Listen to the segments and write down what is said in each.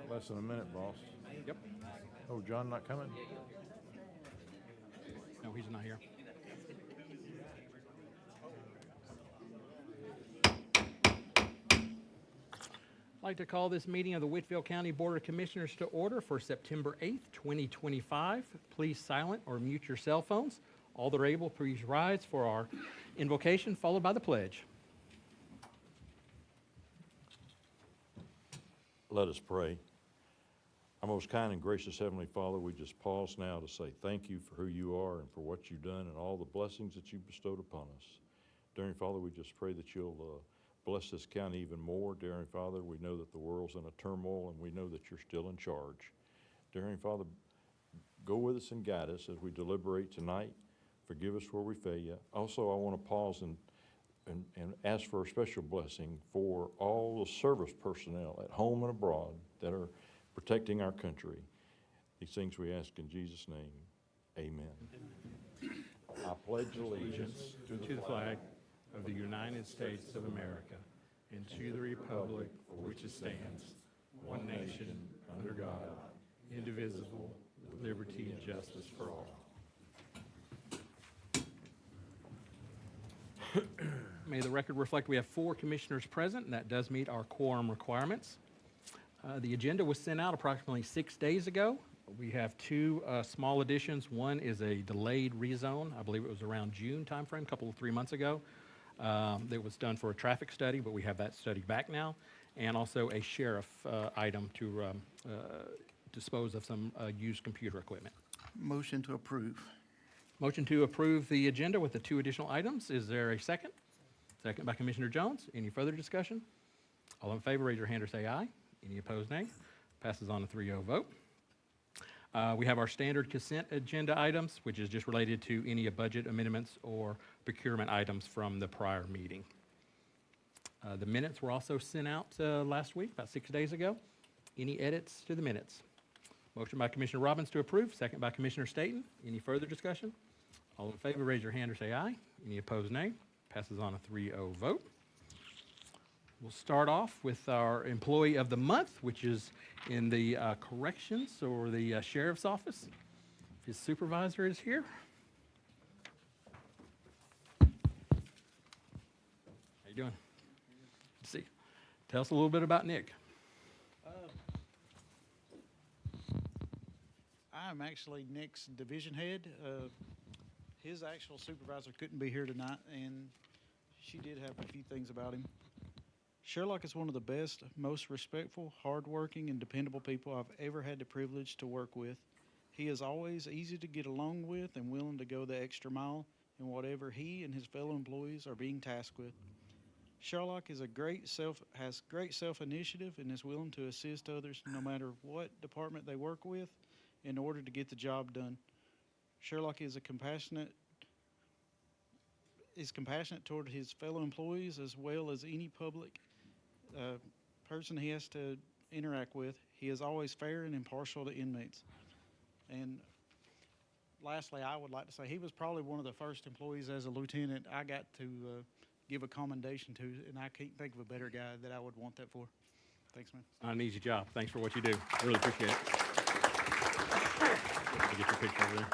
Less than a minute, boss. Yep. Oh, John not coming? No, he's not here. I'd like to call this meeting of the Whitfield County Board of Commissioners to order for September 8th, 2025. Please silent or mute your cell phones. All that are able, please rise for our invocation, followed by the pledge. Let us pray. Our most kind and gracious Heavenly Father, we just pause now to say thank you for who you are and for what you've done and all the blessings that you bestowed upon us. Dear Father, we just pray that you'll bless this county even more. Dear Father, we know that the world's in a turmoil and we know that you're still in charge. Dear Father, go with us and guide us as we deliberate tonight. Forgive us where we fail you. Also, I want to pause and ask for a special blessing for all the service personnel at home and abroad that are protecting our country. These things we ask in Jesus' name. Amen. I pledge allegiance To the flag of the United States of America and to the republic for which it stands, one nation, under God, indivisible, with liberty and justice for all. May the record reflect we have 4 commissioners present, and that does meet our quorum requirements. The agenda was sent out approximately 6 days ago. We have 2 small additions. One is a delayed rezone. I believe it was around June timeframe, 3 months ago. That was done for a traffic study, but we have that study back now. And also a sheriff item to dispose of some used computer equipment. Motion to approve. Motion to approve the agenda with the 2 additional items. Is there a second? Second by Commissioner Jones. Any further discussion? All in favor, raise your hand or say aye. Any opposed, nay. Passes on a 3-0 vote. We have our standard consent agenda items, which is just related to any budget amendments or procurement items from the prior meeting. The minutes were also sent out last week, about 6 days ago. Any edits to the minutes? Motion by Commissioner Robbins to approve, second by Commissioner Staton. Any further discussion? All in favor, raise your hand or say aye. Any opposed, nay. Passes on a 3-0 vote. We'll start off with our Employee of the Month, which is in the corrections or the sheriff's office. If his supervisor is here. How you doing? Good to see you. Tell us a little bit about Nick. I'm actually Nick's division head. His actual supervisor couldn't be here tonight, and she did have a few things about him. Sherlock is one of the best, most respectful, hardworking, and dependable people I've ever had the privilege to work with. He is always easy to get along with and willing to go the extra mile in whatever he and his fellow employees are being tasked with. Sherlock has great self-initiative and is willing to assist others no matter what department they work with in order to get the job done. Sherlock is compassionate toward his fellow employees as well as any public person he has to interact with. He is always fair and impartial to inmates. And lastly, I would like to say he was probably one of the first employees as a lieutenant I got to give a commendation to, and I can't think of a better guy that I would want that for. Thanks, man. Not an easy job. Thanks for what you do. Really appreciate it. Get your picture over there.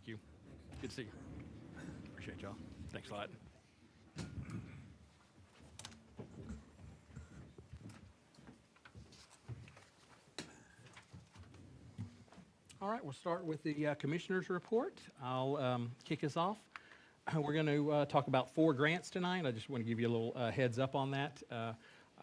Thank you. Good to see you. Appreciate y'all. Thanks a lot. All right, we'll start with the commissioner's report. I'll kick us off. We're going to talk about 4 grants tonight. I just want to give you a little heads up on that.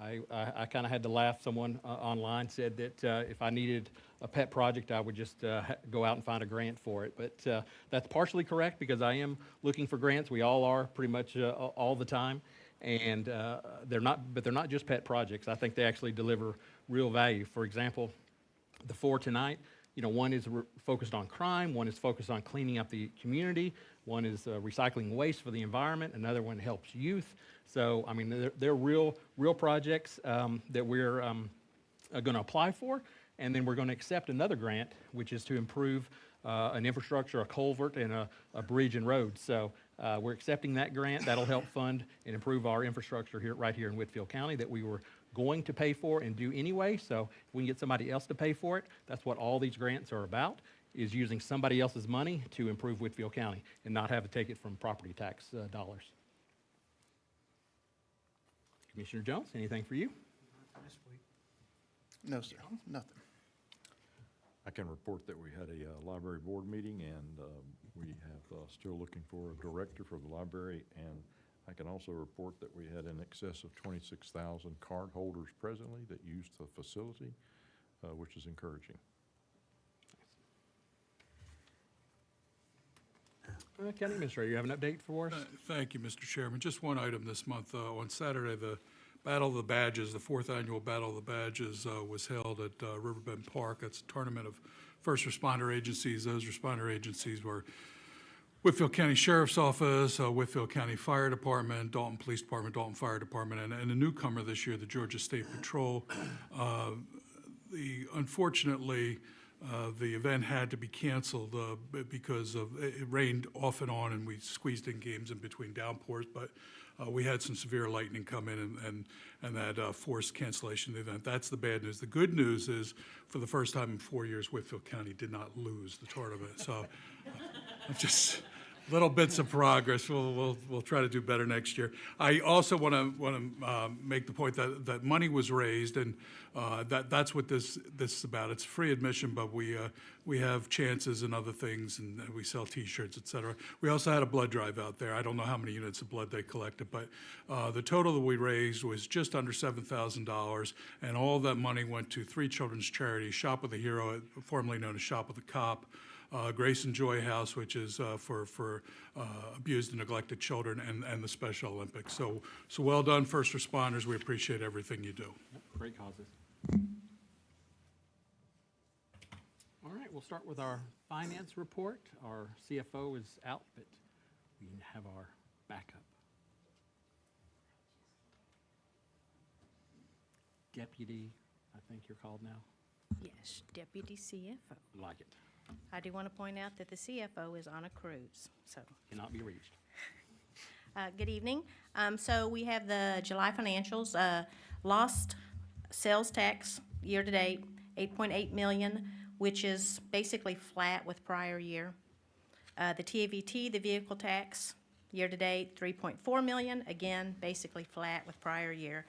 I kind of had to laugh. Someone online said that if I needed a pet project, I would just go out and find a grant for it. But that's partially correct because I am looking for grants. We all are pretty much all the time. And they're not just pet projects. I think they actually deliver real value. For example, The four tonight, one is focused on crime, one is focused on cleaning up the community, one is recycling waste for the environment, another one helps youth. So, I mean, they're real projects that we're going to apply for, and then we're going to accept another grant, which is to improve an infrastructure, a culvert, and a bridge and road. So we're accepting that grant. That'll help fund and improve our infrastructure right here in Whitfield County that we were going to pay for and do anyway. So if we can get somebody else to pay for it, that's what all these grants are about, is using somebody else's money to improve Whitfield County and not have to take it from property tax dollars. Commissioner Jones, anything for you? No, sir, nothing. I can report that we had a library board meeting, and we have still looking for a director for the library, and I can also report that we had in excess of 26,000 card holders presently that used the facility, which is encouraging. County Administrator, you have an update for us? Thank you, Mr. Chairman. Just one item this month. On Saturday, the Battle of the Badges, the fourth annual Battle of the Badges was held at Riverbend Park. That's a tournament of first responder agencies. Those responder agencies were Whitfield County Sheriff's Office, Whitfield County Fire Department, Dalton Police Department, Dalton Fire Department, and a newcomer this year, the Georgia State Patrol. Unfortunately, the event had to be canceled because it rained off and on, and we squeezed in games in between downpours, but we had some severe lightning come in and that forced cancellation of the event. That's the bad news. The good news is, for the first time in 4 years, Whitfield County did not lose the tournament. So just little bits of progress. We'll try to do better next year. I also want to make the point that money was raised, and that's what this is about. It's free admission, but we have chances and other things, and we sell T-shirts, et cetera. We also had a blood drive out there. I don't know how many units of blood they collected, but the total that we raised was just under $7,000, and all that money went to three children's charities: Shop with a Hero, formerly known as Shop with a Cop; Grace and Joy House, which is for abused and neglected children, and the Special Olympics. So well done, first responders. We appreciate everything you do. Great causes. All right, we'll start with our finance report. Our CFO is out, but we have our backup. Deputy, I think you're called now. Yes, Deputy CFO. Like it. I do want to point out that the CFO is on a cruise, so. Cannot be reached. Good evening. So we have the July financials. Lost sales tax year-to-date, $8.8 million, which is basically flat with prior year. The TAVT, the vehicle tax, year-to-date, $3.4 million, again, basically flat with prior year.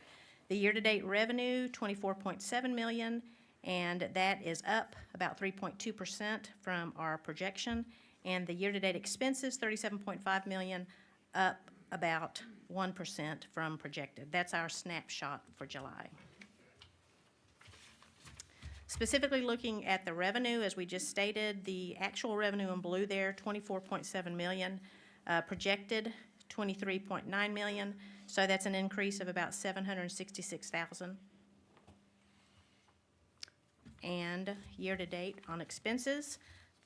The year-to-date revenue, $24.7 million, and that is up about 3.2% from our projection. And the year-to-date expenses, $37.5 million, up about 1% from projected. That's our snapshot for July. Specifically looking at the revenue, as we just stated, the actual revenue in blue there, $24.7 million, projected $23.9 million, so that's an increase of about $766,000. And year-to-date on expenses,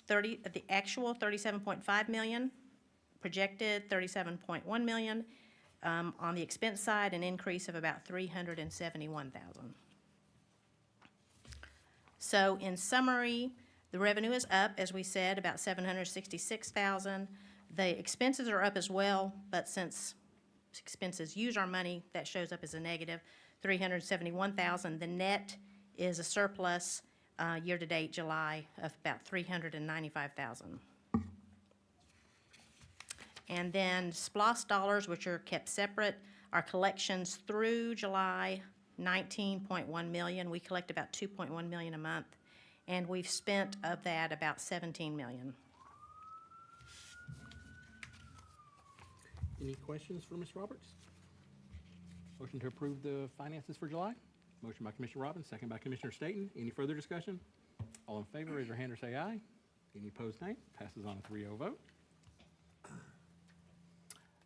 the actual $37.5 million, projected $37.1 million. On the expense side, an increase of about $371,000. So in summary, the revenue is up, as we said, about $766,000. The expenses are up as well, but since expenses use our money, that shows up as a negative $371,000. The net is a surplus year-to-date July of about $395,000. And then SPLOST dollars, which are kept separate, our collections through July, $19.1 million. We collect about $2.1 million a month, and we've spent of that about $17 million. Any questions for Ms. Roberts? Motion to approve the finances for July? Motion by Commissioner Robbins, second by Commissioner Staton. Any further discussion? All in favor, raise your hand or say aye. Any opposed, nay. Passes on a 3-0 vote.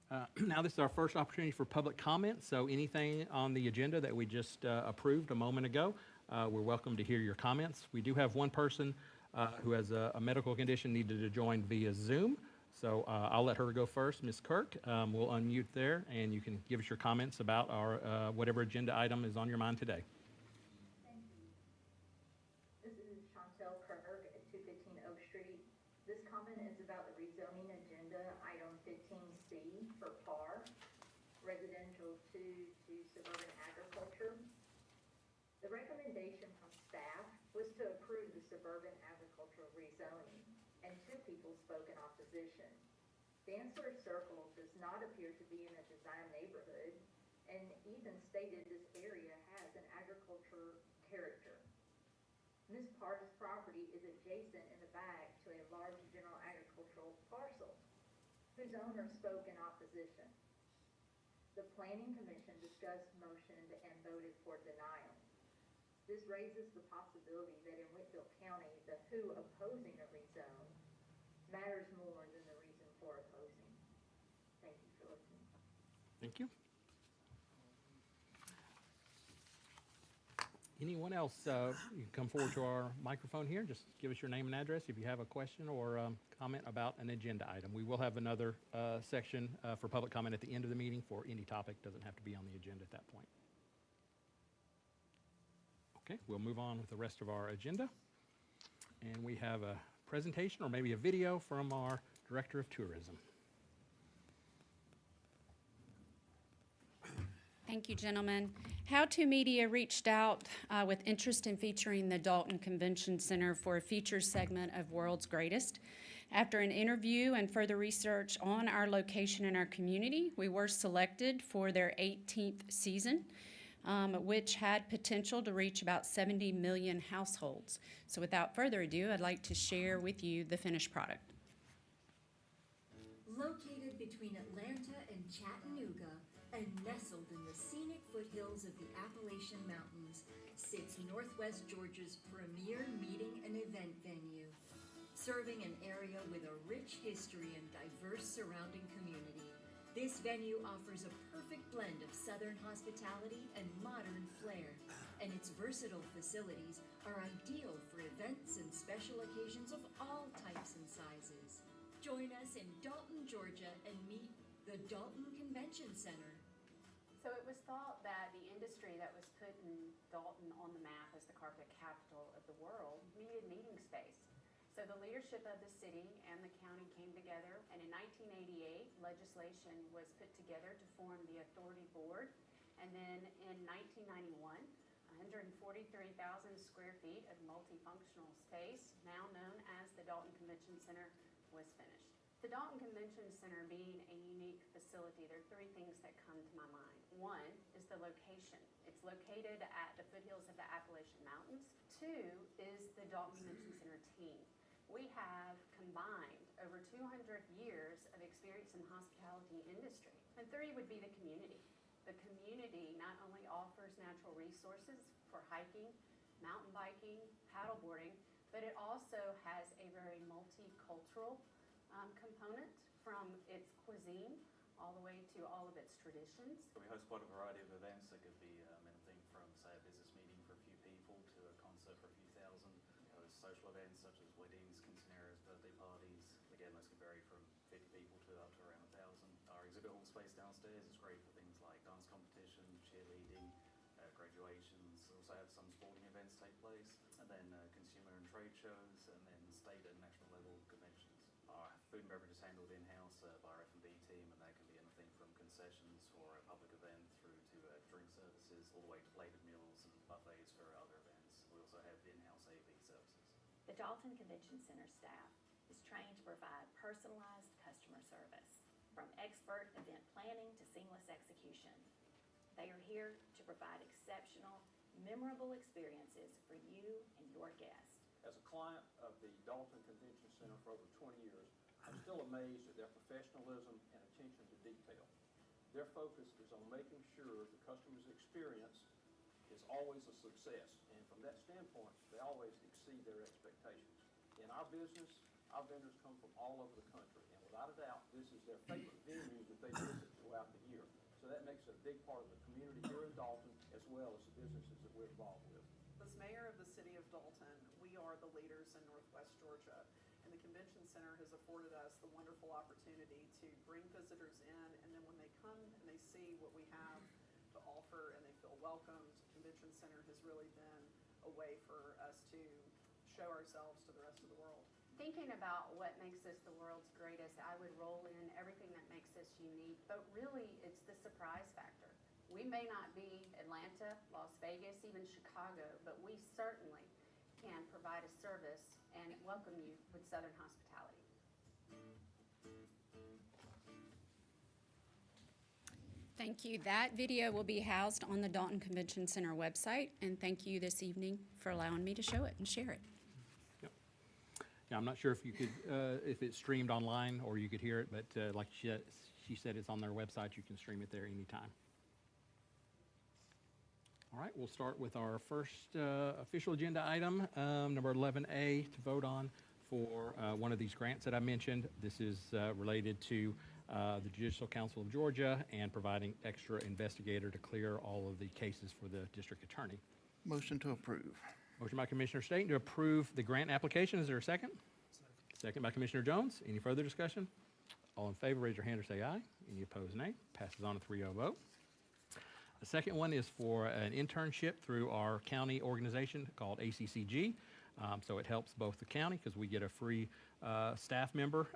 Now, this is our first opportunity for public comment, so anything on the agenda that we just approved a moment ago, we're welcome to hear your comments. We do have one person who has a medical condition needed to join via Zoom, so I'll let her go first. Ms. Kirk, we'll unmute there, and you can give us your comments about our whatever agenda item is on your mind today. Thank you. This is Chantel Kirk at 215 Oak Street. This comment is about the rezoning agenda, item 15C for PAR, residential to suburban agriculture. The recommendation from staff was to approve the suburban agricultural rezoning, and 2 people spoke in opposition. Dancer Circle does not appear to be in a design neighborhood, and even stated this area has an agriculture character. Ms. Park's property is adjacent in the back to a large general agricultural parcel, whose owner spoke in opposition. The Planning Commission discussed, motioned, and voted for denial. This raises the possibility that in Whitfield County, the who opposing a rezone matters more than the reason for opposing. Thank you for listening. Thank you. Anyone else, you can come forward to our microphone here. Just give us your name and address if you have a question or comment about an agenda item. We will have another section for public comment at the end of the meeting for any topic. Doesn't have to be on the agenda at that point. Okay, we'll move on with the rest of our agenda. And we have a presentation or maybe a video from our Director of Tourism. Thank you, gentlemen. How To Media reached out with interest in featuring the Dalton Convention Center for a feature segment of World's Greatest. After an interview and further research on our location and our community, we were selected for their 18th season, which had potential to reach about 70 million households. So without further ado, I'd like to share with you the finished product. Located between Atlanta and Chattanooga and nestled in the scenic foothills of the Appalachian Mountains sits Northwest Georgia's premier meeting and event venue, serving an area with a rich history and diverse surrounding community. This venue offers a perfect blend of Southern hospitality and modern flair, and its versatile facilities are ideal for events and special occasions of all types and sizes. Join us in Dalton, Georgia, and meet the Dalton Convention Center. So it was thought that the industry that was putting Dalton on the map as the carpet capital of the world needed meeting space. So the leadership of the city and the county came together, and in 1988, legislation was put together to form the Authority Board. And then in 1991, 143,000 square feet of multifunctional space, now known as the Dalton Convention Center, was finished. The Dalton Convention Center being a unique facility, there are 3 things that come to my mind. 1 is the location. It's located at the foothills of the Appalachian Mountains. 2 is the Dalton Convention Center team. We have combined over 200 years of experience in the hospitality industry. And 3 would be the community. The community not only offers natural resources for hiking, mountain biking, paddleboarding, but it also has a very multicultural component from its cuisine all the way to all of its traditions. We host quite a variety of events. It could be anything from, say, a business meeting for a few people to a concert for a few thousand. We host social events such as weddings, quinceaneras, birthday parties. Again, those can vary from 50 people to up to around 1,000. Our exhibit hall space downstairs is great for things like dance competition, cheerleading, graduations. We also have some sporting events take place, and then consumer and trade shows, and then state and national level conventions. Our food and beverage is handled in-house by our F&B team, and that can be anything from concessions for a public event through to drink services, all the way to plated meals and buffets for other events. We also have in-house AV services. The Dalton Convention Center staff is trained to provide personalized customer service, from expert event planning to seamless execution. They are here to provide exceptional, memorable experiences for you and your guests. As a client of the Dalton Convention Center for over 20 years, I'm still amazed at their professionalism and attention to detail. Their focus is on making sure the customer's experience is always a success, and from that standpoint, they always exceed their expectations. In our business, our vendors come from all over the country, and without a doubt, this is their favorite venue that they visit throughout the year. So that makes it a big part of the community here in Dalton, as well as the businesses that we're involved with. As mayor of the city of Dalton, we are the leaders in Northwest Georgia, and the convention center has afforded us the wonderful opportunity to bring visitors in, and then when they come and they see what we have to offer and they feel welcomed, convention center has really been a way for us to show ourselves to the rest of the world. Thinking about what makes us the world's greatest, I would roll in everything that makes us unique, but really it's the surprise factor. We may not be Atlanta, Las Vegas, even Chicago, but we certainly can provide a service and welcome you with Southern hospitality. Thank you. That video will be housed on the Dalton Convention Center website, and thank you this evening for allowing me to show it and share it. Yep. Yeah, I'm not sure if you could, if it's streamed online or you could hear it, but like she said, it's on their website. You can stream it there anytime. All right, we'll start with our first official agenda item, number 11A, to vote on for one of these grants that I mentioned. This is related to the Judicial Council of Georgia and providing extra investigator to clear all of the cases for the district attorney. Motion to approve. Motion by Commissioner Staton to approve the grant application. Is there a second? Second by Commissioner Jones. Any further discussion? All in favor, raise your hand or say aye. Any opposed, nay. Passes on a 3-0 vote. The second one is for an internship through our county organization called ACCG. So it helps both the county because we get a free staff member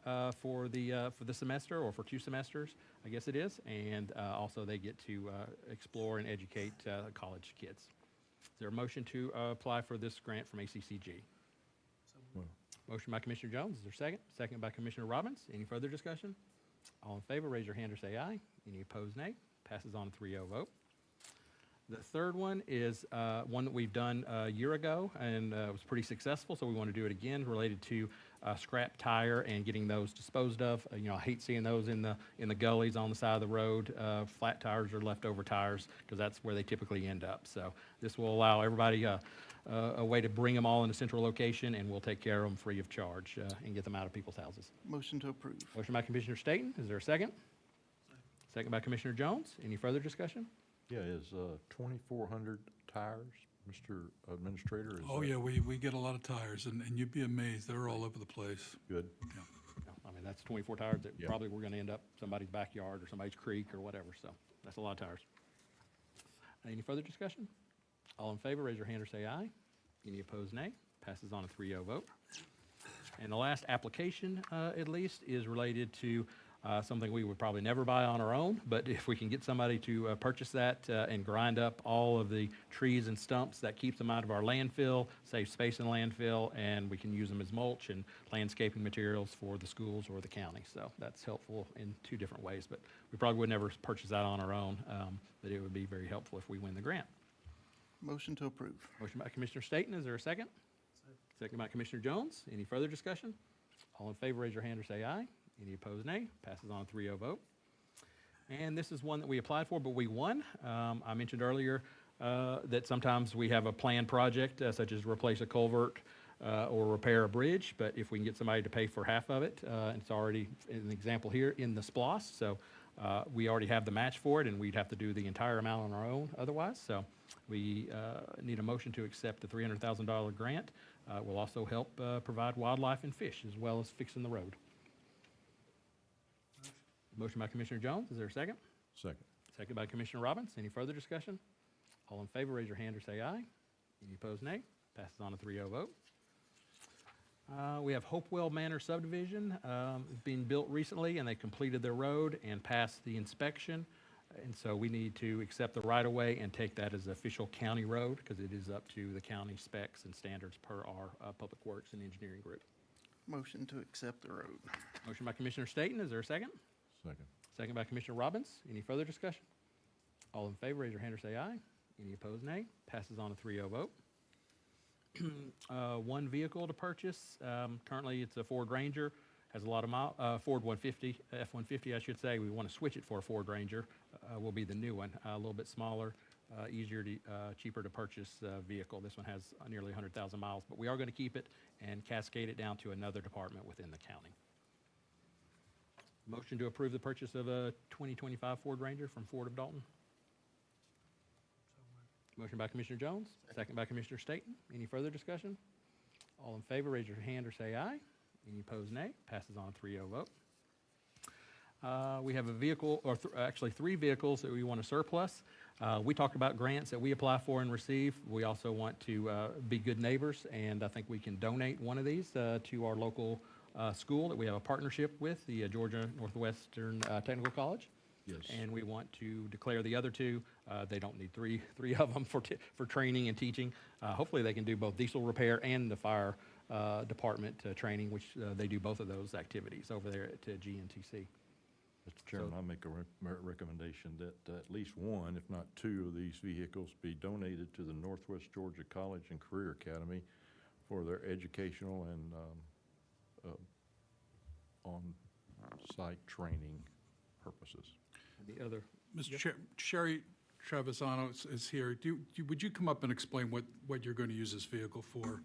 for the semester, or for 2 semesters, I guess it is, and also they get to explore and educate college kids. Is there a motion to apply for this grant from ACCG? Motion by Commissioner Jones. Is there a second? Second by Commissioner Robbins. Any further discussion? All in favor, raise your hand or say aye. Any opposed, nay. Passes on a 3-0 vote. The third one is one that we've done a year ago, and it was pretty successful, so we want to do it again, related to scrap tire and getting those disposed of. You know, I hate seeing those in the gullies on the side of the road. Flat tires or leftover tires, because that's where they typically end up. So this will allow everybody a way to bring them all in a central location, and we'll take care of them free of charge and get them out of people's houses. Motion to approve. Motion by Commissioner Staton. Is there a second? Second by Commissioner Jones. Any further discussion? Yeah, is 2,400 tires, Mr. Administrator? Is Oh, that yeah, we get a lot of tires, and you'd be amazed. They're all over the place. good? Yeah. I mean, that's 24 tires that Yeah. probably were going to end up somebody's backyard or somebody's creek or whatever, so that's a lot of tires. Any further discussion? All in favor, raise your hand or say aye. Any opposed, nay. Passes on a 3-0 vote. And the last application, at least, is related to something we would probably never buy on our own, but if we can get somebody to purchase that and grind up all of the trees and stumps, that keeps them out of our landfill, saves space in landfill, and we can use them as mulch and landscaping materials for the schools or the county. So that's helpful in 2 different ways, but we probably would never purchase that on our own, but it would be very helpful if we win the grant. Motion to approve. Motion by Commissioner Staton. Is there a second? Second by Commissioner Jones. Any further discussion? All in favor, raise your hand or say aye. Any opposed, nay. Passes on a 3-0 vote. And this is one that we applied for, but we won. I mentioned earlier that sometimes we have a planned project, such as replace a culvert or repair a bridge, but if we can get somebody to pay for half of it, it's already an example here in the SPLOS, so we already have the match for it, and we'd have to do the entire amount on our own otherwise. So we need a motion to accept the $300,000 grant. Will also help provide wildlife and fish, as well as fixing the road. Motion by Commissioner Jones. Is there a second? Second. Second by Commissioner Robbins. Any further discussion? All in favor, raise your hand or say aye. Any opposed, nay. Passes on a 3-0 vote. We have Hopewell Manor subdivision being built recently, and they completed their road and passed the inspection. And so we need to accept the right-of-way and take that as official county road, because it is up to the county specs and standards per our Public Works and Engineering group. Motion to accept the road. Motion by Commissioner Staton. Is there a second? Second. Second by Commissioner Robbins. Any further discussion? All in favor, raise your hand or say aye. Any opposed, nay. Passes on a 3-0 vote. One vehicle to purchase. Currently, it's a Ford Ranger. Has a lot of Ford 150, F-150, I should say. We want to switch it for a Ford Ranger. Will be the new one. A little bit smaller, easier to, cheaper to purchase vehicle. This one has nearly 100,000 miles, but we are going to keep it and cascade it down to another department within the county. Motion to approve the purchase of a 2025 Ford Ranger from Ford of Dalton. Motion by Commissioner Jones, second by Commissioner Staton. Any further discussion? All in favor, raise your hand or say aye. Any opposed, nay. Passes on a 3-0 vote. We have a vehicle, or actually 3 vehicles that we want to surplus. We talked about grants that we apply for and receive. We also want to be good neighbors, and I think we can donate one of these to our local school that we have a partnership with, the Georgia Northwestern Technical College. Yes. And we want to declare the other 2. They don't need three of them for training and teaching. Hopefully, they can do both diesel repair and the fire department training, which they do both of those activities over there at GNTC. Mr. Chairman, I make a recommendation that at least 1, if not 2, of these vehicles be donated to the Northwest Georgia College and Career Academy for their educational and on-site training purposes. The other, Mr. Chair, Sherry Trevisano is here. Would you come up and explain what you're going to use this vehicle for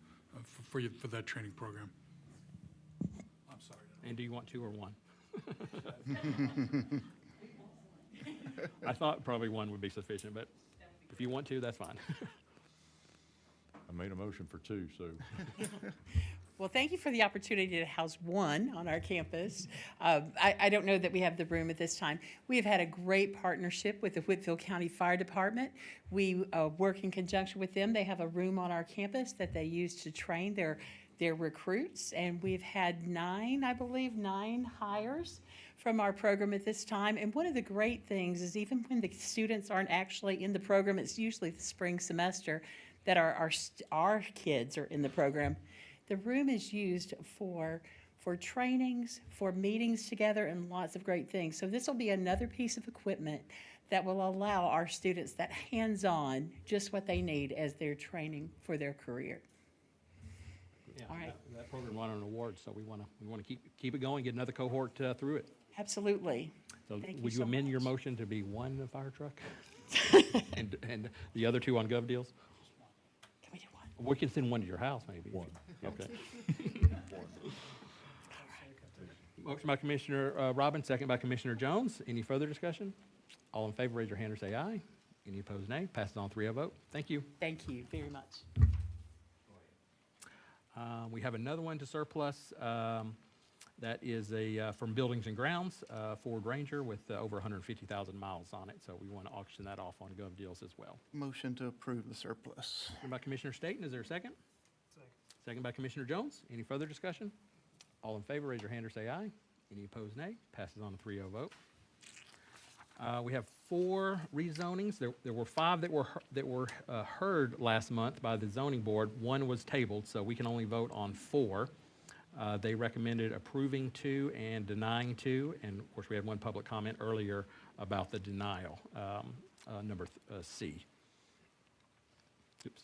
that training program? I'm sorry. and do you want 2 or 1? I thought probably 1 would be sufficient, but if you want 2, that's fine. I made a motion for 2, so. Well, thank you for the opportunity to house 1 on our campus. I don't know that we have the room at this time. We have had a great partnership with the Whitfield County Fire Department. We work in conjunction with them. They have a room on our campus that they use to train their recruits, and we've had 9 hires from our program at this time. And one of the great things is even when the students aren't actually in the program, it's usually the spring semester that our kids are in the program. The room is used for trainings, for meetings together, and lots of great things. So this will be another piece of equipment that will allow our students that hands-on, just what they need as they're training for their career. Yeah, All right. that program won an award, so we want to keep it going, get another cohort through it. Absolutely. So Thank you would you so amend your much. motion to be 1 fire truck? and the other 2 on gov deals? Can we do 1? We can send 1 to your house, maybe. 1. Okay. Motion by Commissioner Robbins, second by Commissioner Jones. Any further discussion? All in favor, raise your hand or say aye. Any opposed, nay. Passes on 3-0 vote. Thank you. Thank you very much. We have another one to surplus. That is from Buildings and Grounds, Ford Ranger with over 150,000 miles on it. So we want to auction that off on Gov Deals as well. Motion to approve the surplus. Motion by Commissioner Staton. Is there a second? Second by Commissioner Jones. Any further discussion? All in favor, raise your hand or say aye. Any opposed, nay. Passes on a 3-0 vote. We have 4 rezonings. There were 5 that were heard last month by the zoning board. 1 was tabled, so we can only vote on 4. They recommended approving 2 and denying 2, and of course we had 1 public comment earlier about the denial, number C. Oops.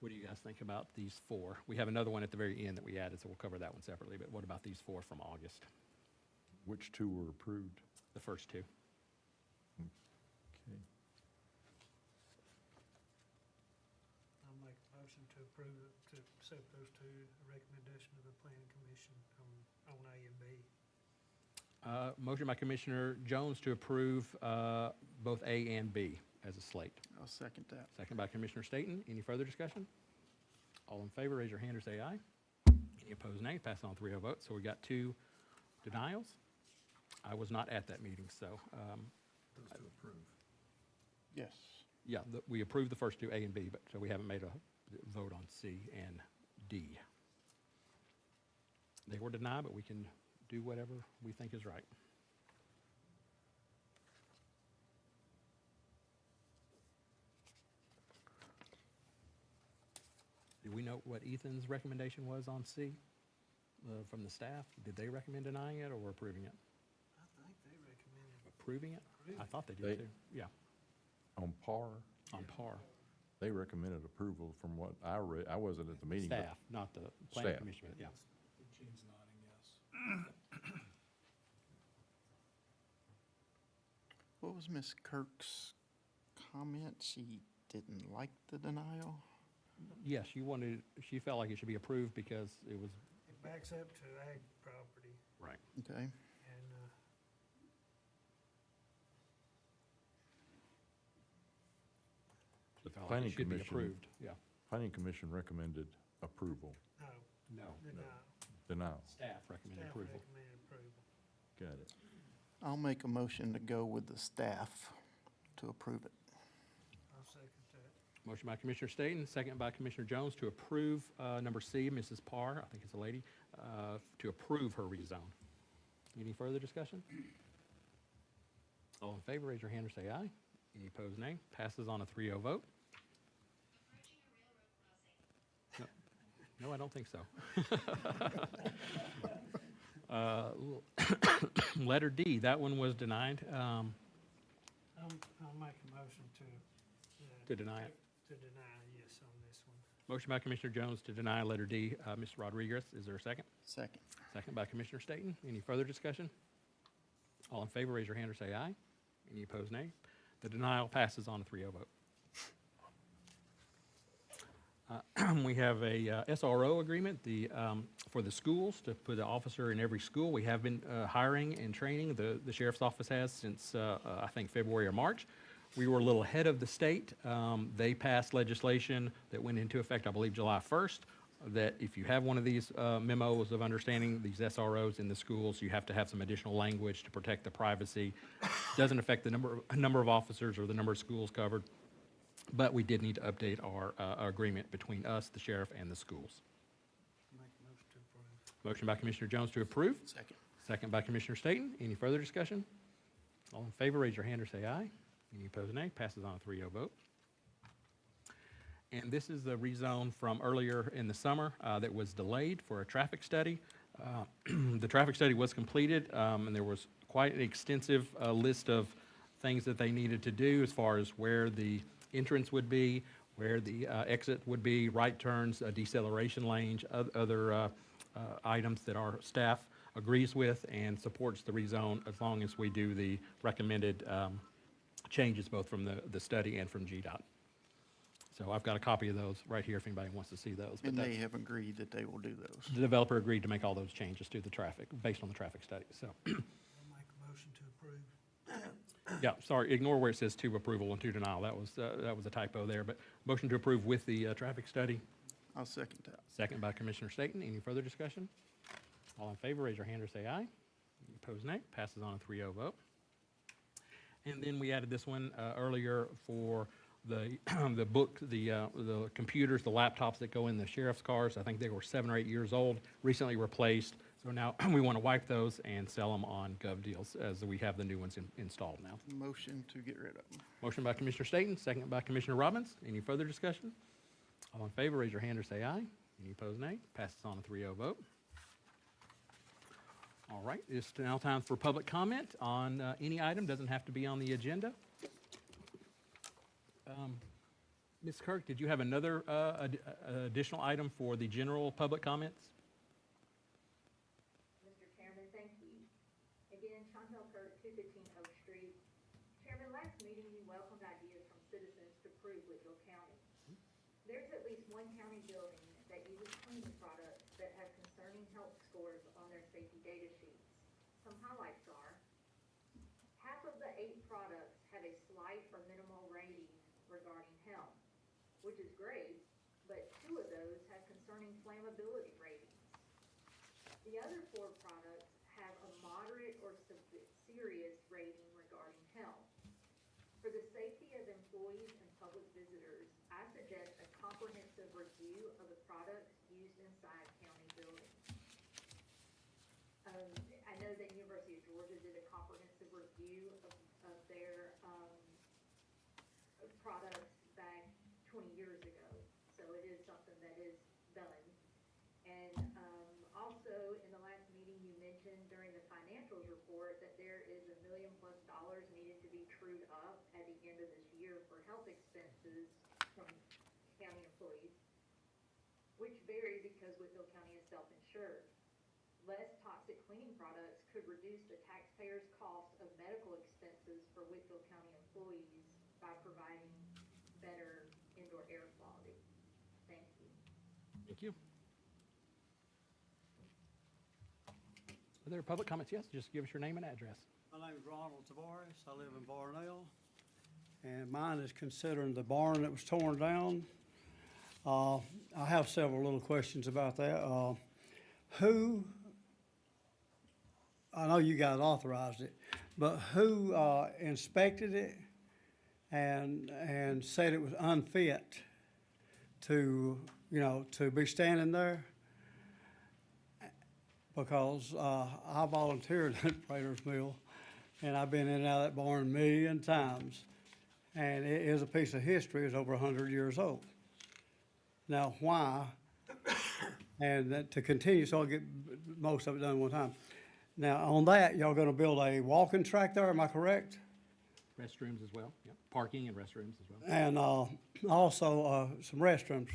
What do you guys think about these 4? We have another one at the very end that we added, so we'll cover that one separately, but what about these 4 from August? Which 2 were approved? The first 2. Okay. I'll make a motion to approve it, to accept those 2, recommendation of the planning commission on A and B. Motion by Commissioner Jones to approve both A and B as a slate. I'll second that. Second by Commissioner Staton. Any further discussion? All in favor, raise your hand or say aye. Any opposed, nay. Pass on 3-0 vote. So we got 2 denials. I was not at that meeting, so. Those to approve. Yes. Yeah, we approved the first 2, A and B, but so we haven't made a vote on C and D. They were denied, but we can do whatever we think is right. Do we know what Ethan's recommendation was on C from the staff? Did they recommend denying it or approving it? I think they recommended. Approving it? I thought they They- did too. Yeah, On par, on par. they recommended approval from what I read. I wasn't at the meeting. but Staff, not the planning Staff. commission, yeah. Gene's nodding, yes. What was Ms. Kirk's comment? She didn't like the denial? Yes, she felt like it should be approved because it was backs up to ag property, Right. Okay. and, The Felt like it planning should be commission, approved, yeah. planning commission recommended approval, no, No. denial. denial. Staff recommended Staff approval. recommended approval. Got it. I'll make a motion to go with the staff to approve it. I'll second that. Motion by Commissioner Staton, second by Commissioner Jones to approve number C, Mrs. Parr, I think it's a lady, to approve her rezone. Any further discussion? All in favor, raise your hand or say aye. Any opposed, nay. Passes on a 3-0 vote. No, no, I don't think so. Letter D, that one was denied. I'll make a motion To deny it. To deny, yes, on this one. Motion by Commissioner Jones to deny letter D. Mr. Rodriguez, is there a second? Second. Second by Commissioner Staton. Any further discussion? All in favor, raise your hand or say aye. Any opposed, nay. The denial passes on a 3-0 vote. We have a SRO agreement for the schools to put an officer in every school. We have been hiring and training, the sheriff's office has since, I think, February or March. We were a little ahead of the state. They passed legislation that went into effect, I believe, July 1st, that if you have one of these memos of understanding, these SROs in the schools, you have to have some additional language to protect the privacy. Doesn't affect the number of officers or the number of schools covered, but we did need to update our agreement between us, the sheriff, and the schools. Make a motion to approve. Motion by Commissioner Jones to approve. Second. Second by Commissioner Staton. Any further discussion? All in favor, raise your hand or say aye. Any opposed, nay. Passes on a 3-0 vote. And this is the rezone from earlier in the summer that was delayed for a traffic study. The traffic study was completed, and there was quite an extensive list of things that they needed to do as far as where the entrance would be, where the exit would be, right turns, deceleration lanes, other items that our staff agrees with and supports the rezone as long as we do the recommended changes both from the study and from GDOT. So I've got a copy of those right here if anybody wants to see those. But And they have agreed that they will do those. the developer agreed to make all those changes to the traffic, based on the traffic study, so. I'll make a motion to approve. Yeah, sorry, ignore where it says to approval and to denial. That was a typo there, but motion to approve with the traffic study. I'll second that. Second by Commissioner Staton. Any further discussion? All in favor, raise your hand or say aye. Any opposed, nay. Passes on a 3-0 vote. And then we added this one earlier for the the computers, the laptops that go in the sheriff's cars. I think they were 7 or 8 years old, recently replaced. So now we want to wipe those and sell them on GovDeals as we have the new ones installed now. Motion to get rid of them. Motion by Commissioner Staton, second by Commissioner Robbins. Any further discussion? All in favor, raise your hand or say aye. Any opposed, nay. Passes on a 3-0 vote. All right, it's now time for public comment on any item. Doesn't have to be on the agenda. Ms. Kirk, did you have another additional item for the general public comments? Mr. Chairman, thank you. Again, Chantel Kirk, 215 Oak Street. Chairman, last meeting you welcomed ideas from citizens to prove Whitfield County. There's at least one county building that uses cleaning products that have concerning health scores on their safety data sheets. Some highlights are, half of the 8 products have a slight or minimal rating regarding health, which is great, but 2 of those have concerning flammability ratings. The other 4 products have a moderate or serious rating regarding health. For the safety of employees and public visitors, I suggest a comprehensive review of the products used inside county buildings. I know that University of Georgia did a comprehensive review of their products back 20 years ago, so it is something that is done. And also, in the last meeting, you mentioned during the financials report that there is $1 million+ needed to be trued up at the end of this year for health expenses from county employees, which vary because Whitfield County is self-insured. Less toxic cleaning products could reduce the taxpayers' cost of medical expenses for Whitfield County employees by providing better indoor air quality. Thank you. Thank you. Are there public comments? Yes, just give us your name and address. My name is Ronald Tavares. I live in Barnell. And mine is considering the barn that was torn down. I have several little questions about that. Who, I know you guys authorized it, but who inspected it and said it was unfit to, to be standing there? Because I volunteered at Prater's Mill, and I've been in and out of that barn a million times. And it is a piece of history. It's over 100 years old. Now, why? And that to continue, so I'll get most of it done one time. Now, on that, y'all gonna build a walking track there, am I correct? Restrooms as well, yeah. Parking and restrooms as well. And also some restrooms.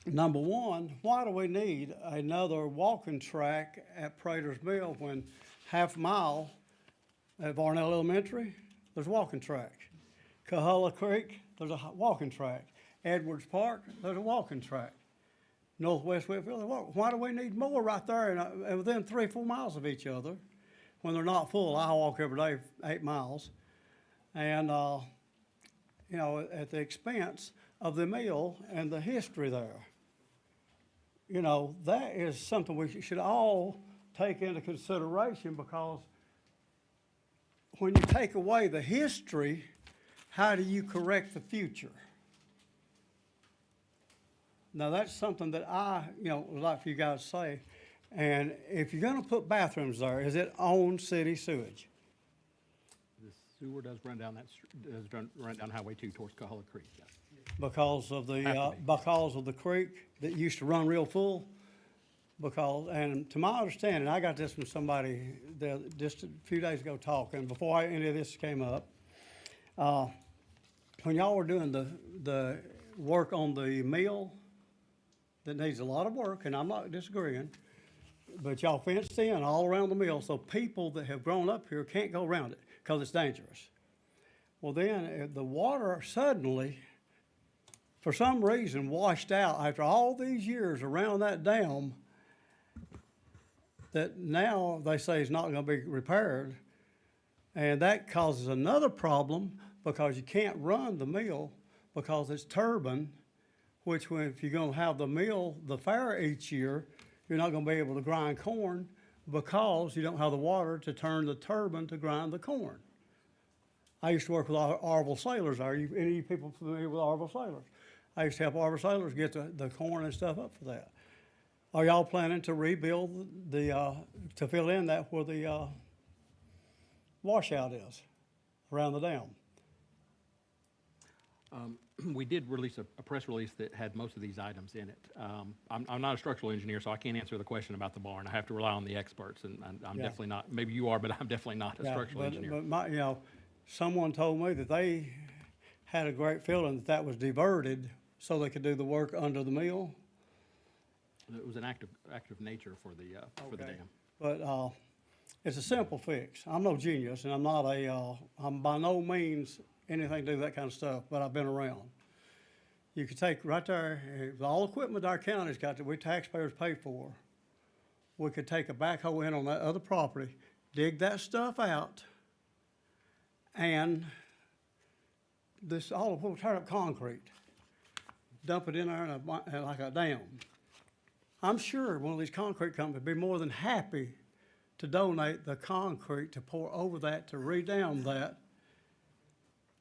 Number one, why do we need another walking track at Prater's Mill when half a mile at Varnell Elementary, there's a walking track. Cahulla Creek, there's a walking track. Edwards Park, there's a walking track. Northwest Whitfield, why do we need more right there and within 3-4 miles of each other when they're not full? I walk every day 8 miles. And, at the expense of the mill and the history there. That is something we should all take into consideration, because when you take away the history, how do you correct the future? Now, that's something that I, would like for you guys to say. And if you're gonna put bathrooms there, is it on city sewage? The sewer does run down run down Highway 2 towards Cahulla Creek, yes. Because of the creek that used to run real full? And to my understanding, I got this from somebody just a few days ago talking, before any of this came up. When y'all were doing the work on the mill, that needs a lot of work, and I'm not disagreeing, but y'all fenced in all around the mill, so people that have grown up here can't go around it because it's dangerous. Well, then the water suddenly, for some reason, washed out after all these years around that dam, that now they say is not going to be repaired. And that causes another problem, because you can't run the mill because it's turbine, which if you're going to have the mill, the fair each year, you're not going to be able to grind corn because you don't have the water to turn the turbine to grind the corn. I used to work with Orville sailors. Are any of you people familiar with Orville sailors? I used to help Orville sailors get the corn and stuff up for that. Are y'all planning to rebuild to fill in that where the washout is around the dam? We did release a press release that had most of these items in it. I'm not a structural engineer, so I can't answer the question about the barn. I have to rely on the experts, and I'm Yeah. definitely not, maybe you are, but I'm definitely not a structural engineer. But someone told me that they had a great feeling that was diverted so they could do the work under the mill. It was an act of nature for the Okay. dam. But it's a simple fix. I'm no genius, and I'm by no means anything to do with that kind of stuff, but I've been around. You could take right there, with all equipment our county's got that we taxpayers pay for, we could take a backhoe in on that other property, dig that stuff out, and we'll turn up concrete, dump it in there in like a dam. I'm sure one of these concrete companies would be more than happy to donate the concrete to pour over that, to re-dam that,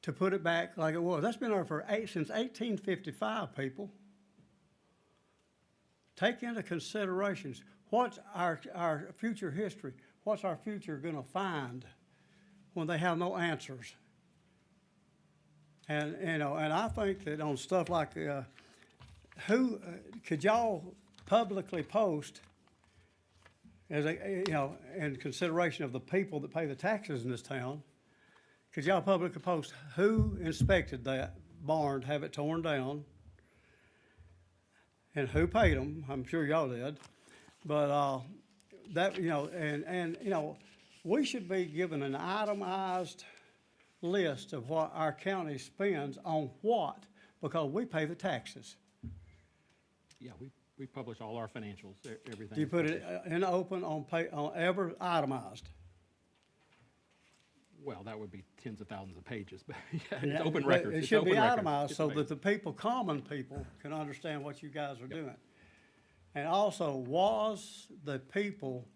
to put it back like it was. That's been there since 1855, people. Take into considerations, what's our future history? What's our future gonna find when they have no answers? And, and I think that on stuff like, could y'all publicly post, as in consideration of the people that pay the taxes in this town, could y'all publicly post who inspected that barn to have it torn down and who paid them? I'm sure y'all did. But we should be given an itemized list of what our county spends on what, because we pay the taxes. Yeah, We publish all our financials, everything. Do you is put it published. in open on on ever itemized? Well, that would be tens of thousands of pages, but yeah, it's Yeah, open but records. It It's should be open records. itemized It's so that available. the people, common people, can understand what you guys are doing. And also, was the people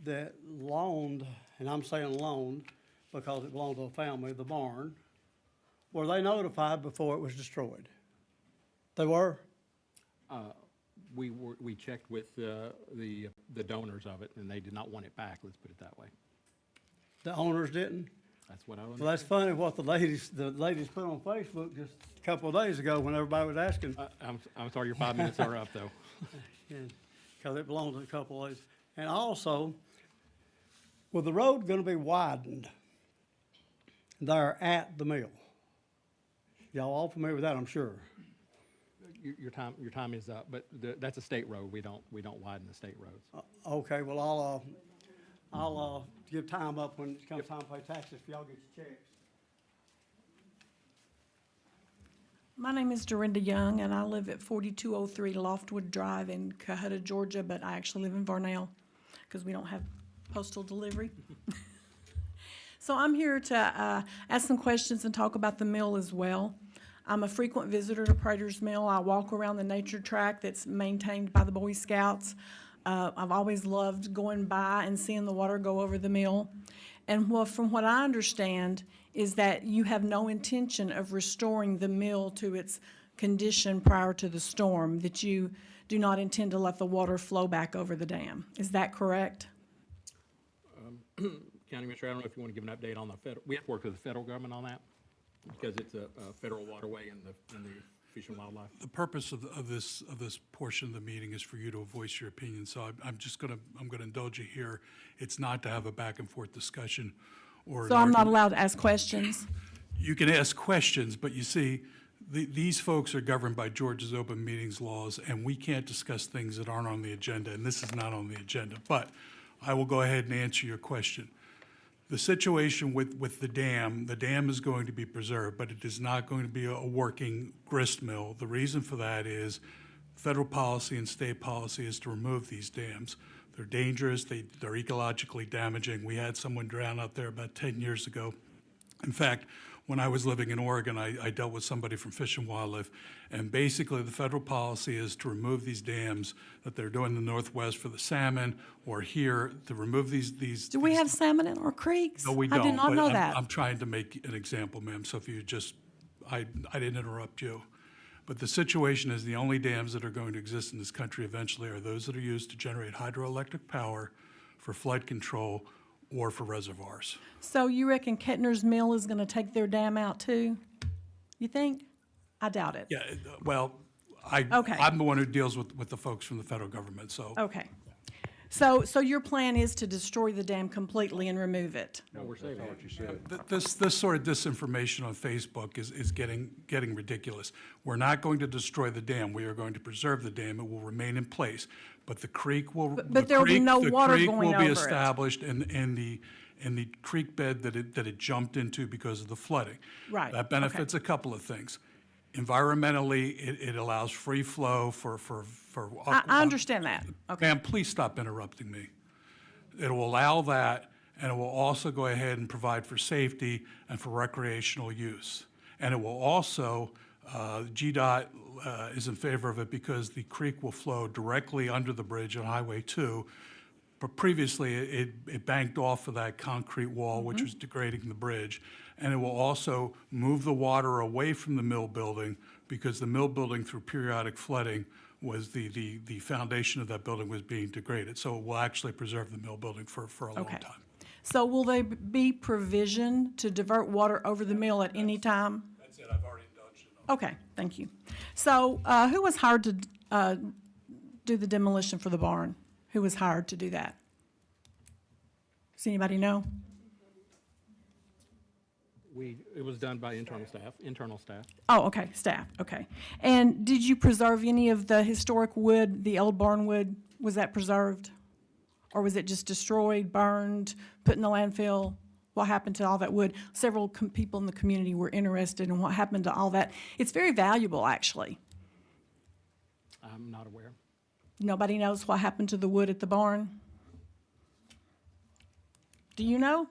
that loaned, and I'm saying loaned because it belonged to a family, the barn, were they notified before it was destroyed? They were? We checked with the donors of it, and they did not want it back, let's put it that way. The owners didn't? That's what I Well, understand. that's funny what the ladies put on Facebook just a couple of days ago when everybody was asking. I'm sorry, your 5 minutes are up, though. Because it belongs to a couple of days. And also, with the road gonna be widened there at the mill. Y'all all familiar with that, I'm sure. Your time is up, but that's a state road. We don't widen the state roads. Okay, well, I'll give time up when it comes time to pay taxes if y'all get your checks. My name is Dorinda Young, and I live at 4203 Loftwood Drive in Cohutta, Georgia, but I actually live in Varnell because we don't have postal delivery. So I'm here to ask some questions and talk about the mill as well. I'm a frequent visitor to Prater's Mill. I walk around the nature track that's maintained by the Boy Scouts. I've always loved going by and seeing the water go over the mill. And from what I understand is that you have no intention of restoring the mill to its condition prior to the storm, that you do not intend to let the water flow back over the dam. Is that correct? County Administrator, I don't know if you want to give an update on the federal, we have to work with the federal government on that because it's a federal waterway in the Fish and Wildlife. The purpose of this portion of the meeting is for you to voice your opinion, so I'm gonna indulge you here. It's not to have a back and forth discussion or. an So I'm not argument. allowed to ask questions? You can ask questions, but you see, these folks are governed by Georgia's open meetings laws, and we can't discuss things that aren't on the agenda, and this is not on the agenda. But I will go ahead and answer your question. The situation with the dam is going to be preserved, but it is not going to be a working grist mill. The reason for that is federal policy and state policy is to remove these dams. They're dangerous, they're ecologically damaging. We had someone drown out there about 10 years ago. In fact, when I was living in Oregon, I dealt with somebody from Fish and Wildlife, and basically the federal policy is to remove these dams that they're doing in the Northwest for the salmon, or here to remove these. Do we have salmon in our creeks? No, we don't. I did not but know I'm- that. I'm trying to make an example, ma'am, so if you just, I didn't interrupt you. But the situation is the only dams that are going to exist in this country eventually are those that are used to generate hydroelectric power for flood control or for reservoirs. So you reckon Kettner's Mill is going to take their dam out too? You think? I doubt it. Yeah, well, Okay. I'm the one who deals with the folks from the federal government, so. Okay. So your plan is to destroy the dam completely and remove it? No, we're saving What you said. This sort of disinformation on Facebook is getting ridiculous. We're not going to destroy the dam. We are going to preserve the dam. It will remain in place. But the creek will. But there will be no water going The creek will over be it. established in the creek bed that it jumped into because of the flooding. Right, That benefits a couple of things. Environmentally, it allows free flow for. I understand that. Okay. Ma'am, please stop interrupting me. It will allow that, and it will also go ahead and provide for safety and for recreational use. And it will also, GDOT is in favor of it because the creek will flow directly under the bridge on Highway 2. But previously, it banked off of that concrete wall, which was degrading the bridge. And it will also move the water away from the mill building because the mill building, through periodic flooding, was the foundation of that building was being degraded. So it will actually preserve the mill building for a long Okay. time. So will there be provision to divert water over the mill at any time? That's it, I've already indulged you. Okay, thank you. So who was hired to do the demolition for the barn? Who was hired to do that? Does anybody know? It was done by internal staff. Oh, okay, staff, okay. And did you preserve any of the historic wood, the old barn wood? Was that preserved? Or was it just destroyed, burned, put in the landfill? What happened to all that wood? Several people in the community were interested in what happened to all that. It's very valuable, actually. I'm not aware. Nobody knows what happened to the wood at the barn? Do you know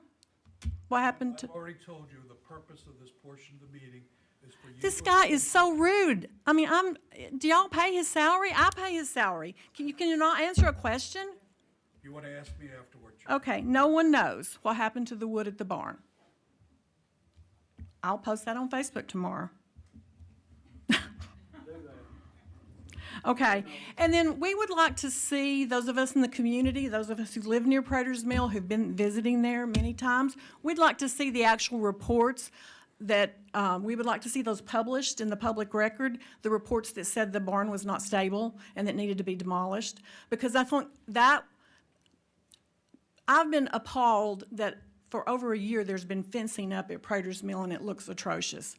what happened to? I've already told you the purpose of this portion of the meeting is for you. This guy is so rude. I mean, do y'all pay his salary? I pay his salary. Can you not answer a question? If you want to ask me afterwards. Okay, no one knows what happened to the wood at the barn. I'll post that on Facebook tomorrow. Okay, and then we would like to see, those of us in the community, those of us who live near Prater's Mill, who've been visiting there many times, we'd like to see the actual reports that, we would like to see those published in the public record, the reports that said the barn was not stable and that needed to be demolished. Because I think that, I've been appalled that for over a year there's been fencing up at Prater's Mill and it looks atrocious.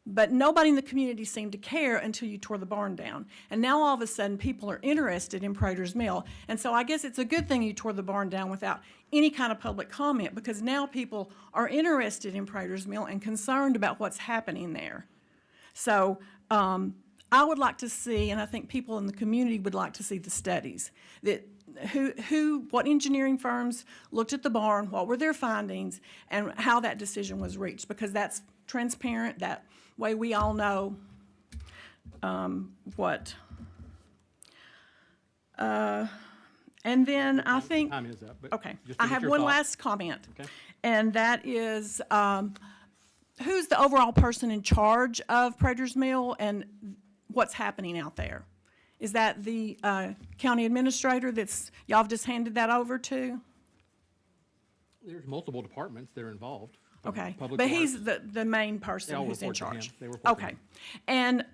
But nobody in the community seemed to care until you tore the barn down. And now all of a sudden people are interested in Prater's Mill. And so I guess it's a good thing you tore the barn down without any kind of public comment, because now people are interested in Prater's Mill and concerned about what's happening there. So I would like to see, and I think people in the community would like to see the studies, that what engineering firms looked at the barn, what were their findings, and how that decision was reached, because that's transparent. That way we all know what. And then I think, Time is up, but okay, just I finish have your one thought. last comment. Okay. And that is, who's the overall person in charge of Prater's Mill and what's happening out there? Is that the county administrator y'all have just handed that over to? There's multiple departments that are involved. Okay, Public but Works. he's the main They person all who's in report to him. charge? They report to Okay. him. And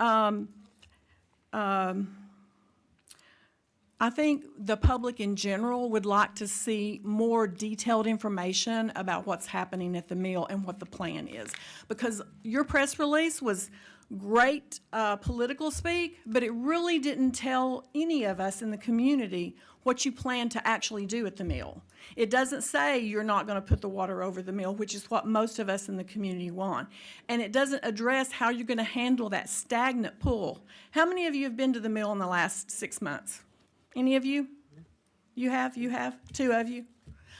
I think the public in general would like to see more detailed information about what's happening at the mill and what the plan is. Because your press release was great political speak, but it really didn't tell any of us in the community what you plan to actually do at the mill. It doesn't say you're not going to put the water over the mill, which is what most of us in the community want. And it doesn't address how you're going to handle that stagnant pool. How many of you have been to the mill in the last 6 months? Any of you? You have? You have? 2 of you?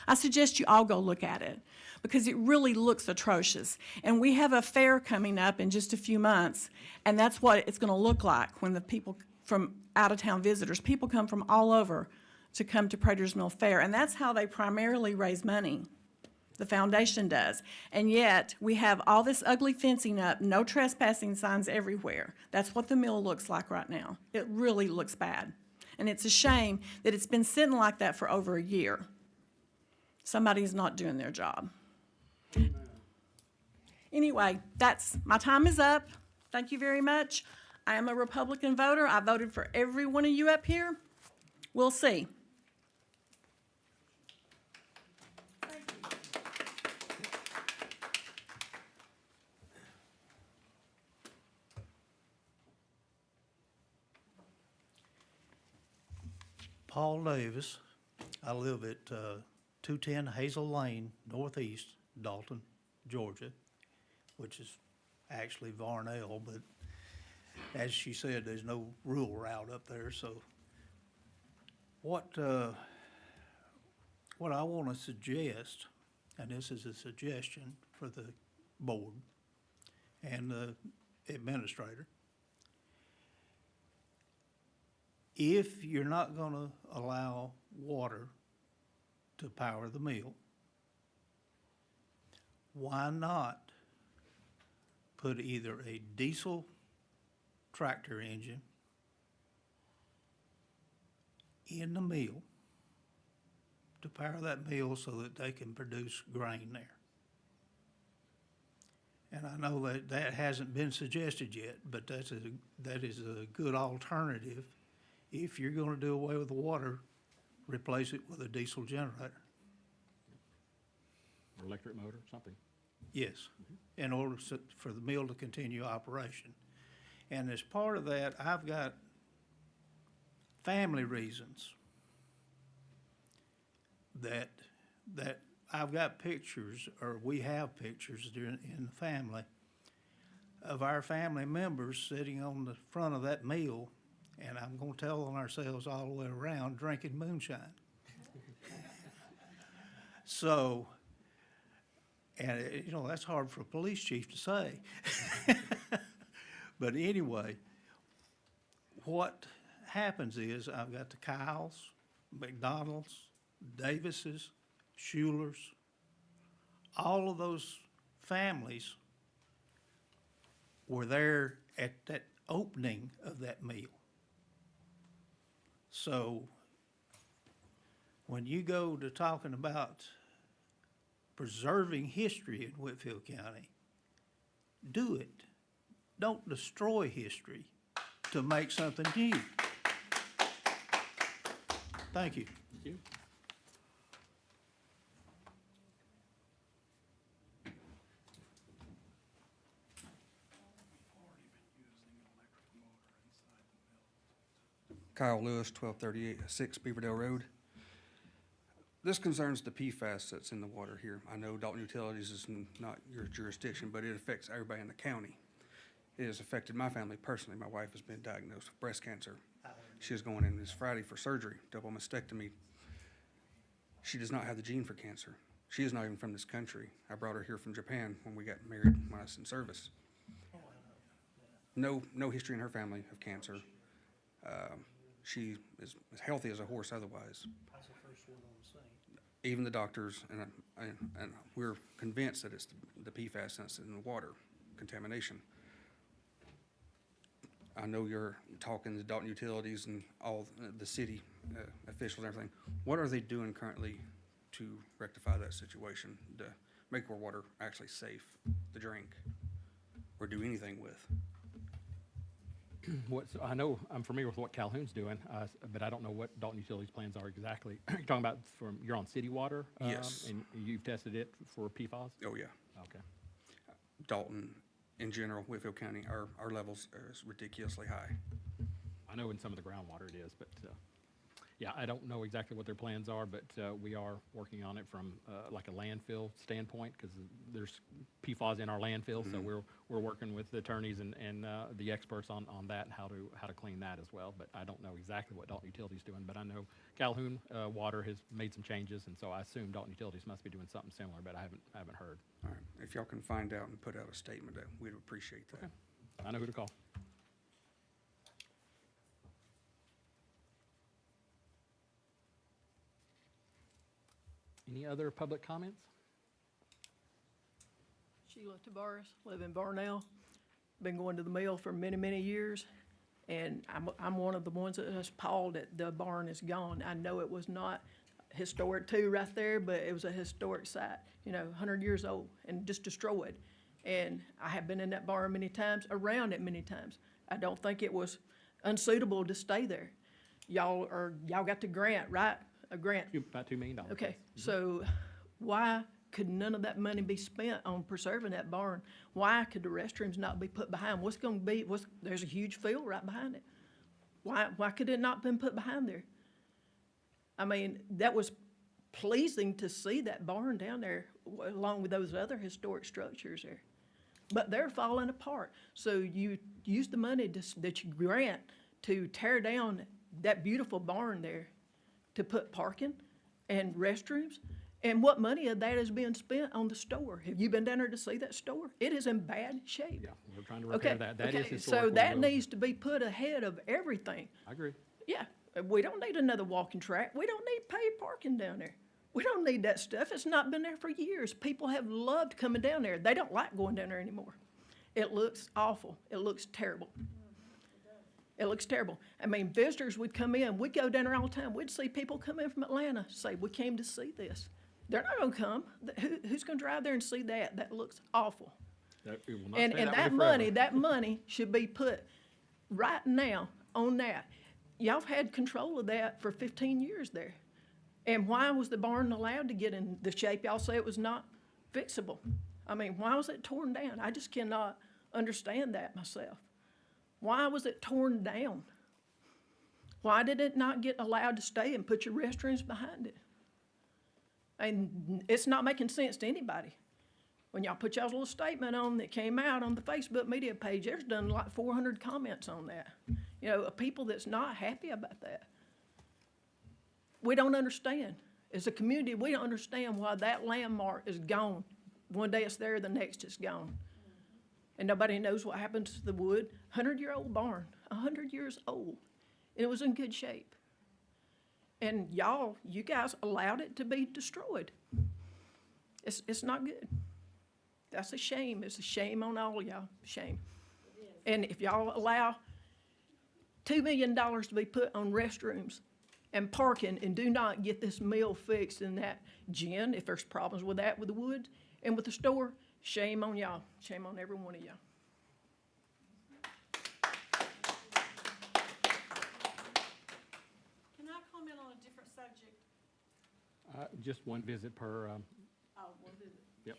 I suggest you all go look at it, because it really looks atrocious. And we have a fair coming up in just a few months, and that's what it's going to look like when the people from out-of-town visitors, people come from all over to come to Prater's Mill Fair, and that's how they primarily raise money. The foundation does. And yet, we have all this ugly fencing up, no trespassing signs everywhere. That's what the mill looks like right now. It really looks bad. And it's a shame that it's been sitting like that for over a year. Somebody's not doing their job. Anyway, my time is up. Thank you very much. I am a Republican voter. I voted for every one of you up here. We'll see. Paul Davis. I live at 210 Hazel Lane, Northeast, Dalton, Georgia, which is actually Varnell, but as she said, there's no rural route up there. So what I want to suggest, and this is a suggestion for the board and the administrator, if you're not going to allow water to power the mill, why not put either a diesel tractor engine in the mill to power that mill so that they can produce grain there? And I know that that hasn't been suggested yet, but that is a good alternative. If you're going to do away with the water, replace it with a diesel generator. Or electric motor, something. Yes, in order for the mill to continue operation. And as part of that, I've got family reasons that I've got pictures, or we have pictures in the family, of our family members sitting on the front of that mill and I'm gonna tell on ourselves all the way around, drinking moonshine. So, and, you know, that's hard for a police chief to say. But anyway, what happens is I've got the Kyles, McDonald's, Davises, Schulers, all of those families were there at that opening of that meal. So when you go to talking about preserving history in Whitfield County, do it. Don't destroy history to make something new. Thank you. Thank you. Kyle Lewis, 1238 Beaverdale Road. This concerns the PFAS that's in the water here. I know Dalton Utilities is not your jurisdiction, but it affects everybody in the county. It has affected my family personally. My wife has been diagnosed with breast cancer. She is going in this Friday for surgery, double mastectomy. She does not have the gene for cancer. She is not even from this country. I brought her here from Japan when we got married when I was in service. No history in her family of cancer. She is as healthy as a horse otherwise. That's the first one on the scene. Even the doctors, and we're convinced that it's the PFAS that's in the water contamination. I know you're talking to Dalton Utilities and all the city officials and everything. What are they doing currently to rectify that situation, to make our water actually safe to drink or do anything with? I know, I'm familiar with what Calhoun's doing, but I don't know what Dalton Utilities' plans are exactly. You're talking about you're on city water? Yes. And you've tested it for PFAS? Oh, yeah. Okay. Dalton, in general, Whitfield County, our levels are ridiculously high. I know in some of the groundwater it is, but, yeah, I don't know exactly what their plans are, but we are working on it from like a landfill standpoint, because there's PFAS in our landfill, so we're working with the attorneys and the experts on that and how to clean that as well. But I don't know exactly what Dalton Utilities doing, but I know Calhoun Water has made some changes, and so I assume Dalton Utilities must be doing something similar, but I haven't heard. All right, if y'all can find out and put out a statement, we'd appreciate that. Okay. I know who to call. Any other public comments? Sheila Tavares, live in Varnell. Been going to the mill for many, many years. And I'm one of the ones that is appalled that the barn is gone. I know it was not historic too right there, but it was a historic site, 100 years old and just destroyed. And I have been in that barn many times, around it many times. I don't think it was unsuitable to stay there. Y'all got the grant, right? A grant. About $2 million. Okay, so why could none of that money be spent on preserving that barn? Why could the restrooms not be put behind? What's gonna be, there's a huge field right behind it. Why could it not been put behind there? I mean, that was pleasing to see that barn down there along with those other historic structures there. But they're falling apart. So you use the money that you grant to tear down that beautiful barn there to put parking and restrooms, and what money of that is being spent on the store? Have you been down there to see that store? It is in bad shape. Yeah, we're trying to repair that. That is Okay, historic. so that needs to be put ahead of everything. I agree. Yeah, we don't need another walking track. We don't need paid parking down there. We don't need that stuff. It's not been there for years. People have loved coming down there. They don't like going down there anymore. It looks awful. It looks terrible. It looks terrible. I mean, visitors would come in. We'd go down there all the time. We'd see people come in from Atlanta, say, we came to see this. They're not gonna come. Who's gonna drive there and see that? That looks awful. It will not And stay that way that money should be put right now on that. Y'all have had control of that for 15 years there. And why was the barn allowed to get in the shape y'all say it was not fixable? I mean, why was it torn down? I just cannot understand that myself. Why was it torn down? Why did it not get allowed to stay and put your restrooms behind it? And it's not making sense to anybody. When y'all put y'all's little statement on that came out on the Facebook media page, there's done like 400 comments on that. You know, of people that's not happy about that. We don't understand. As a community, we don't understand why that landmark is gone. One day it's there, the next it's gone. And nobody knows what happens to the wood. 100-year-old barn, 100 years old. And it was in good shape. And you guys allowed it to be destroyed. It's not good. That's a shame. It's a shame on all y'all. Shame. And if y'all allow $2 million to be put on restrooms and parking and do not get this mill fixed in that gin, if there's problems with that, with the woods and with the store, shame on y'all. Shame on every one of y'all. Can I comment on a different subject? Just one visit per, One visit. yep.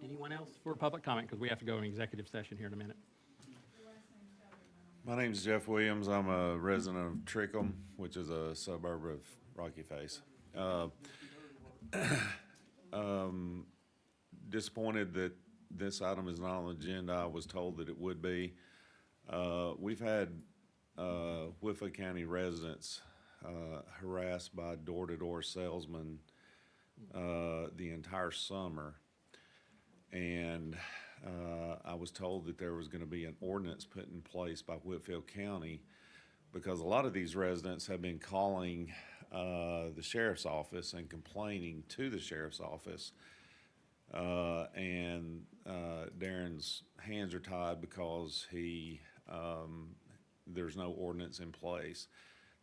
Anyone else for public comment? Because we have to go in executive session here in a minute. My name's Jeff Williams. I'm a resident of Trickham, which is a suburb of Rocky Face. Disappointed that this item is not on the agenda. I was told that it would be. We've had Whitfield County residents harassed by door-to-door salesmen the entire summer. And I was told that there was going to be an ordinance put in place by Whitfield County because a lot of these residents have been calling the sheriff's office and complaining to the sheriff's office. And Darren's hands are tied because there's no ordinance in place.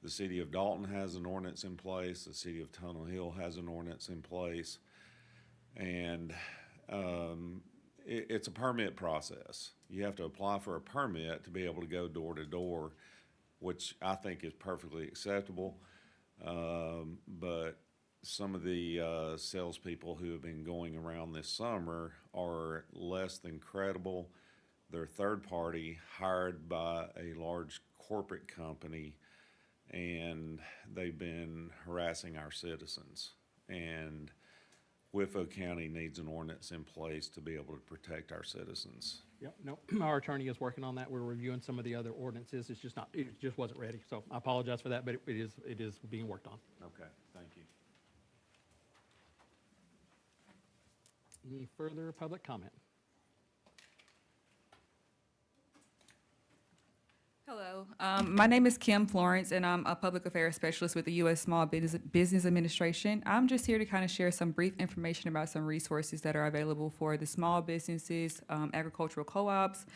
The city of Dalton has an ordinance in place. The city of Tunnel Hill has an ordinance in place. And it's a permit process. You have to apply for a permit to be able to go door to door, which I think is perfectly acceptable. But some of the salespeople who have been going around this summer are less than credible. They're third party hired by a large corporate company, and they've been harassing our citizens. And Whitfield County needs an ordinance in place to be able to protect our citizens. Yep, no, our attorney is working on that. We're reviewing some of the other ordinances. It's just not, it just wasn't ready. So I apologize for that, but it is being worked on. Okay, thank you. Any further public comment? Hello, my name is Kim Florence, and I'm a public affairs specialist with the U.S. Small Business Administration. I'm just here to kind of share some brief information about some resources that are available for the small businesses, agricultural co-ops,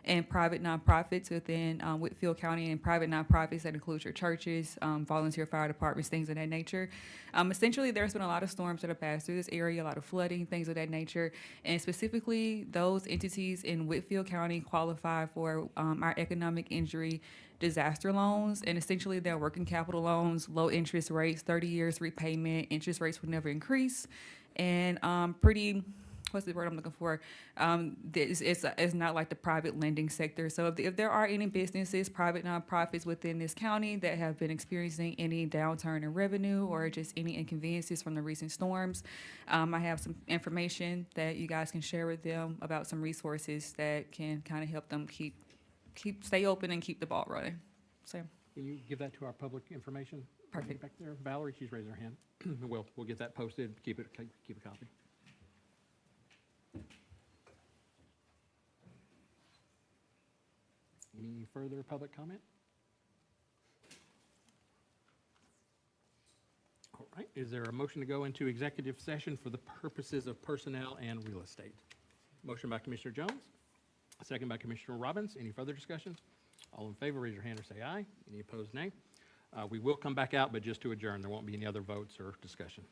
and private nonprofits within Whitfield County, and private nonprofits that include your churches, volunteer fire departments, things of that nature. Essentially, there's been a lot of storms that have passed through this area, a lot of flooding, things of that nature, and specifically those entities in Whitfield County qualify for our economic injury disaster loans, and essentially they're working capital loans, low interest rates, 30 years repayment, interest rates would never increase, and pretty, what's the word I'm looking for? It's not like the private lending sector. So if there are any businesses, private nonprofits within this county that have been experiencing any downturn in revenue or just any inconveniences from the recent storms, I have some information that you guys can share with them about some resources that can kind of help them stay open and keep the ball rolling. So. Can you give that to our public information? Perfect. Back there, Valerie, she's raising her hand. We'll get that posted, keep a copy. Any further public comment? All right, is there a motion to go into executive session for the purposes of personnel and real estate? Motion by Commissioner Jones, second by Commissioner Robbins. Any further discussion? All in favor, raise your hand or say aye. Any opposed, nay. We will come back out, but just to adjourn. There won't be any other votes or discussion.